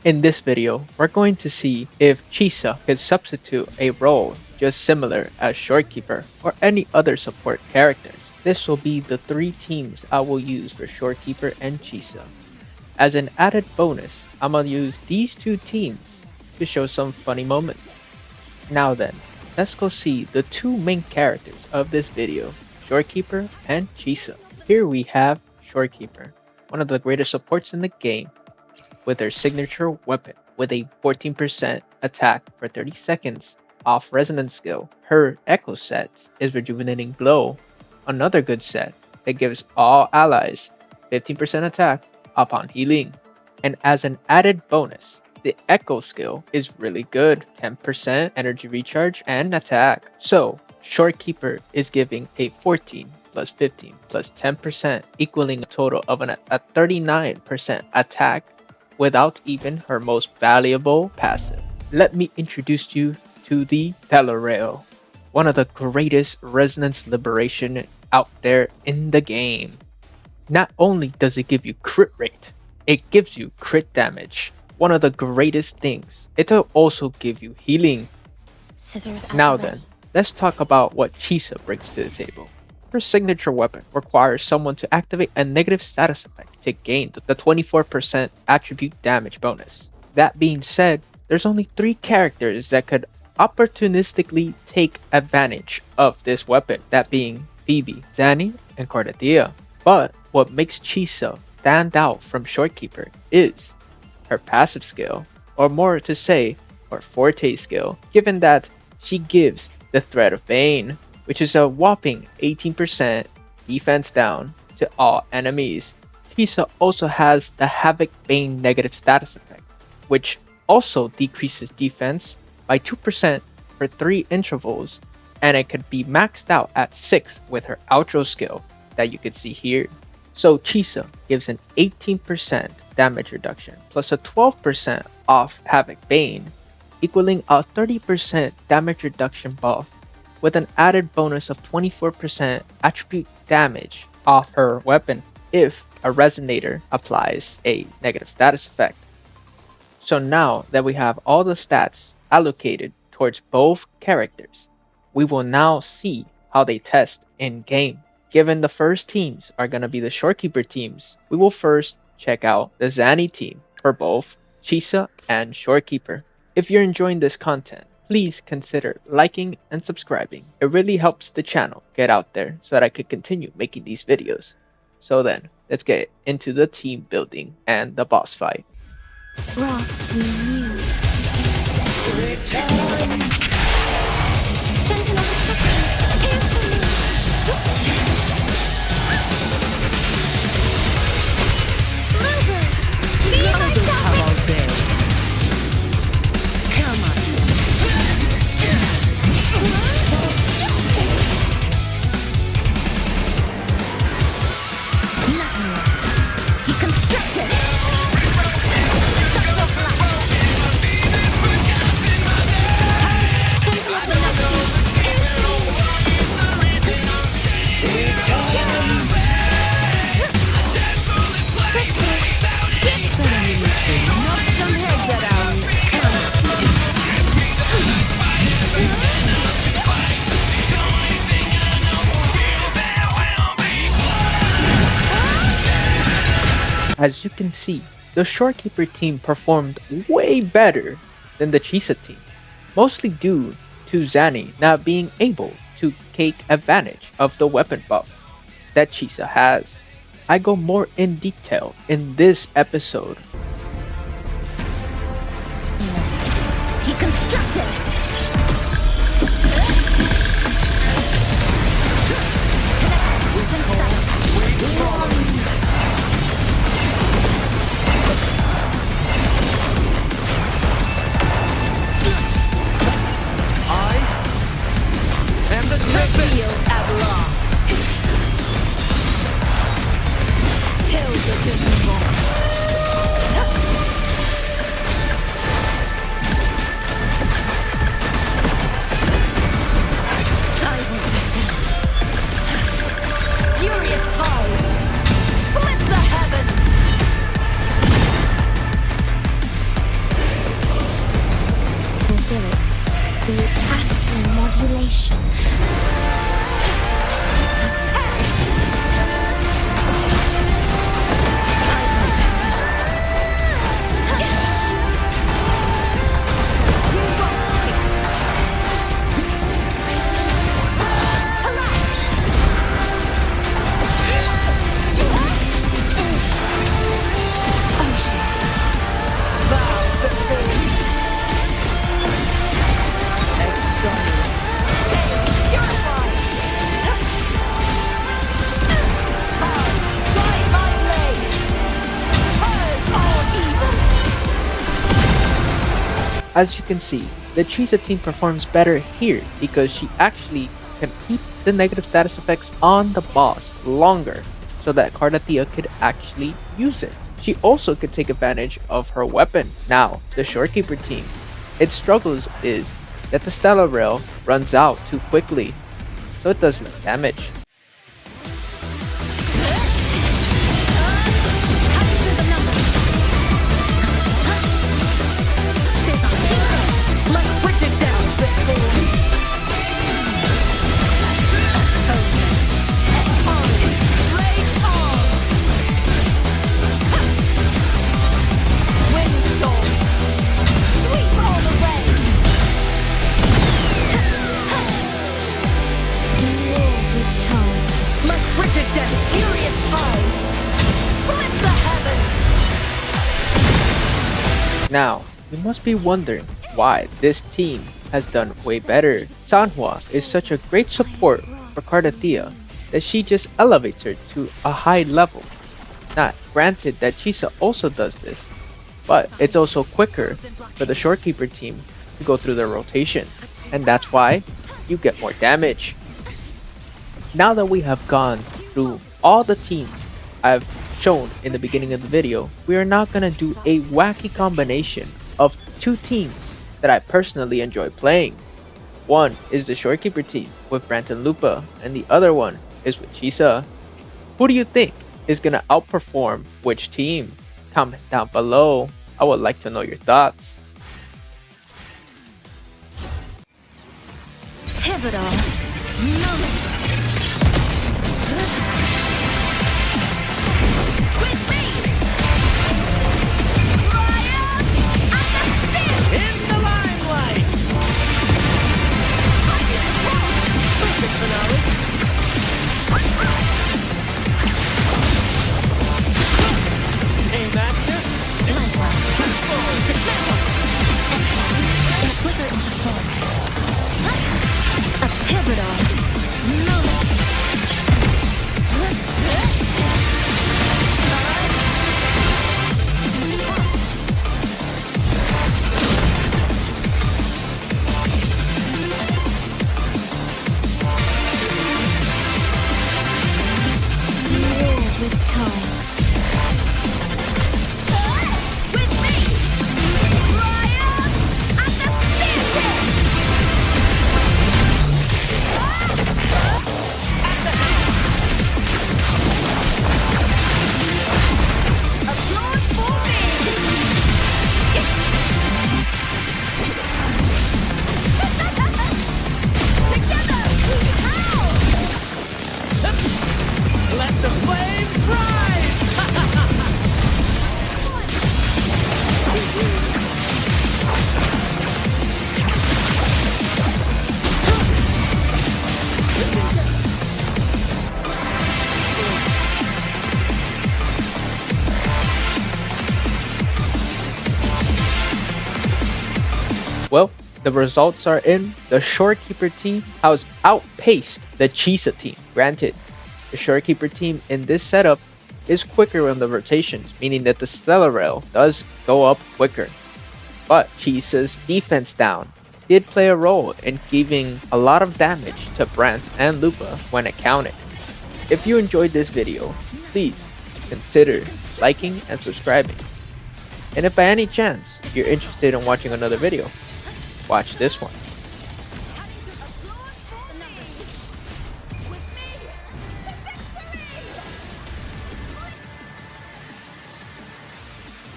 In this video, we're going to see if Chisa could substitute a role just similar as ShoreKeeper or any other support characters. This will be the three teams I will use for ShoreKeeper and Chisa. As an added bonus, I'm gonna use these two teams to show some funny moments. Now then, let's go see the two main characters of this video, ShoreKeeper and Chisa. Here we have ShoreKeeper, one of the greatest supports in the game, with her signature weapon with a 14% attack for 30 seconds off resonance skill. Her echo set is Rejuvenating Glow, another good set that gives all allies 15% attack upon healing. And as an added bonus, the echo skill is really good, 10% energy recharge and attack. So ShoreKeeper is giving a 14 plus 15 plus 10% equaling a total of a 39% attack without even her most valuable passive. Let me introduce you to the Rail, one of the greatest resonance liberation out there in the game. Not only does it give you crit rate, it gives you crit damage. One of the greatest things, it'll also give you healing. Scissors at Now the ready. then, let's talk about what Chisa brings to the table. Her signature weapon requires someone to activate a negative status effect to gain the 24% attribute damage bonus. That being said, there's only 3 characters that could opportunistically take advantage of this weapon, that being Phoebe, Zanny, and Cordelia. But what makes Chisa stand out from ShoreKeeper is her passive skill, or more to say, her forte skill, given that she gives the Threat of Bane, which is a whopping 18% defense down to all enemies. Chisa also has the Havoc Bane negative status effect, which also decreases defense by 2% for 3 intervals, and it could be maxed out at 6 with her outro skill that you can see here. So Chisa gives an 18% damage reduction plus a 12% off Havoc Bane, equaling a 30% damage reduction buff with an added bonus of 24% attribute damage off her weapon if a resonator applies a negative status effect. So now that we have all the stats allocated towards both characters, we will now see how they test in game. Given the first teams are going to be the ShoreKeeper teams, we will first check out the Zanny team for both Chisa and ShoreKeeper. If you're enjoying this content, please consider liking and subscribing. It really helps the channel get out there so that I could continue making these videos. So then, let's get into the team building and the boss fight. We're off to new. As you can see, the ShoreKeeper team performed way better than the Chisa team, mostly due to Zanny not being able to take advantage of the weapon buff that Chisa has. I go more in detail in this episode. Deconstructed! Field at last. Till the division. As you can see, the Chisa team performs better here because she actually can keep the negative status effects on the boss longer so that Cardathia could actually use it. She also could take advantage of her weapon. Now, the ShoreKeeper team, its struggles is that the Stellar Rail runs out too quickly, so it does less damage. Now, you must be wondering why this team has done way better. Sanhua is such a great support for Cardathia that she just elevates her to a high level. Now, granted that Chisa also does this, but it's also quicker for the ShoreKeeper team to go through their rotations, and that's why you get more damage. Now that we have gone through all the teams I've shown in the beginning of the video, we are now going to do a wacky combination of two teams that I personally enjoy playing. One is the ShoreKeeper team with Brant and Lupa, and the other one is with Chisa. Who do you think is going to outperform which team? Comment down below. I would like to know your thoughts. Pivotal moment. Well, the results are in. The ShoreKeeper team has outpaced the Chisa team. Granted, the ShoreKeeper team in this setup is quicker on the rotations, meaning that the Stellar Rail does go up quicker. But Chisa's defense down did play a role in giving a lot of damage to Brant and Lupa when it counted. If you enjoyed this video, please consider liking and subscribing. And if by any chance you're interested in watching another video, watch this one.